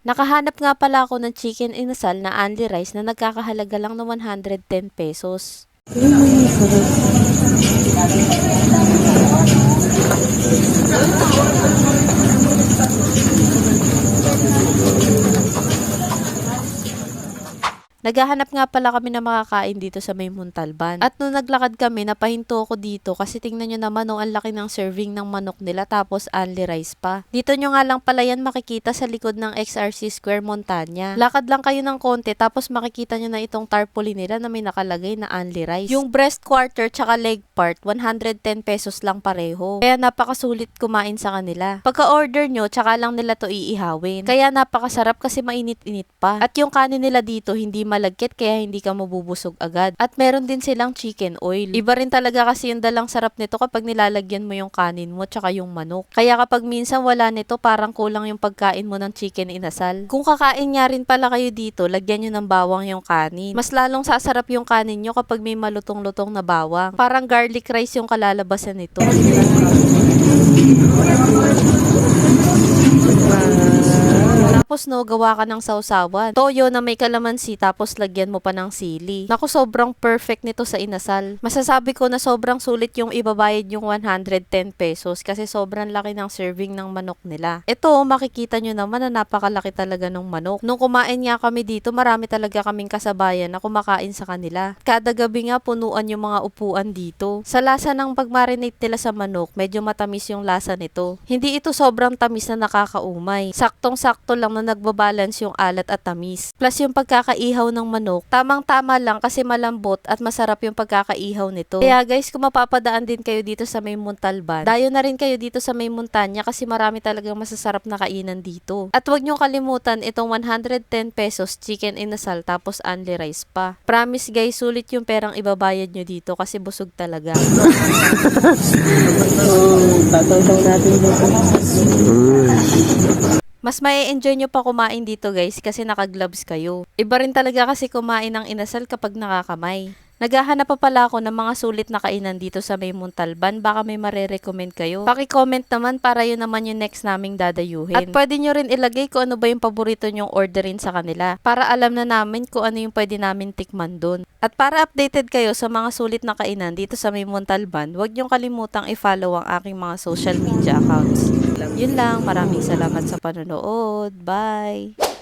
Nakahanap nga pala ako ng chicken inasal na only rice na nagkakahalaga lang ng 110 pesos. Naghahanap nga pala kami na makakain dito sa may Montalban. At nung naglakad kami, napahinto ako dito kasi tingnan nyo naman ang laki ng serving ng manok nila tapos only rice pa. Dito nyo nga lang pala yan makikita sa likod ng XRC Square Montana. Lakad lang kayo ng konti tapos makikita nyo na itong tarpaulin nila na may nakalagay na only rice. Yung breast quarter tsaka leg part, 110 pesos lang pareho. Kaya napakasulit kumain sa kanila. Pagka-order nyo, tsaka lang nila to iihawin. Kaya napakasarap kasi mainit-init pa. At yung kanin nila dito hindi malagkit kaya hindi ka mabubusog agad. At meron din silang chicken oil. Iba rin talaga kasi yung dalang sarap nito kapag nilalagyan mo yung kanin mo tsaka yung manok. Kaya kapag minsan wala nito parang kulang yung pagkain mo ng chicken inasal. Kung kakain nga rin pala kayo dito, lagyan nyo ng bawang yung kanin. Mas lalong sasarap yung kanin nyo kapag may malutong-lutong na bawang. Parang garlic rice yung kalalabasan nito. Tapos no, gawa ka ng sausawan. Toyo na may kalamansi tapos lagyan mo pa ng sili. Naku, sobrang perfect nito sa inasal. Masasabi ko na sobrang sulit yung ibabayad yung 110 pesos kasi sobrang laki ng serving ng manok nila. Ito, makikita nyo naman na napakalaki talaga ng manok. Nung kumain nga kami dito, marami talaga kaming kasabayan na kumakain sa kanila. Kada gabi nga punuan yung mga upuan dito. Sa lasa ng pagmarinate nila sa manok, medyo matamis yung lasa nito. Hindi ito sobrang tamis na nakakaumay. Saktong-sakto lang na nagbabalance yung alat at tamis. Plus yung pagkakaihaw ng manok, tamang-tama lang kasi malambot at masarap yung pagkakaihaw nito. Kaya guys, kung mapapadaan din kayo dito sa may Montalban, dayo na rin kayo dito sa may Montana kasi marami talagang masasarap na kainan dito. At huwag nyo kalimutan itong 110 pesos chicken inasal tapos only rice pa. Promise guys, sulit yung perang ibabayad nyo dito kasi busog talaga. Tataw natin dito. Mas mai-enjoy nyo pa kumain dito guys kasi naka-gloves kayo. Iba rin talaga kasi kumain ng inasal kapag nakakamay. Naghahanap pa pala ako ng mga sulit na kainan dito sa may Montalban. Baka may mare-recommend kayo. Paki-comment naman para yun naman yung next naming dadayuhin. At pwede nyo rin ilagay kung ano ba yung paborito nyong orderin sa kanila. Para alam na namin kung ano yung pwede namin tikman dun. At para updated kayo sa mga sulit na kainan dito sa may Montalban, huwag nyong kalimutang i-follow ang aking mga social media accounts. Yun lang. Maraming salamat sa panonood. Bye!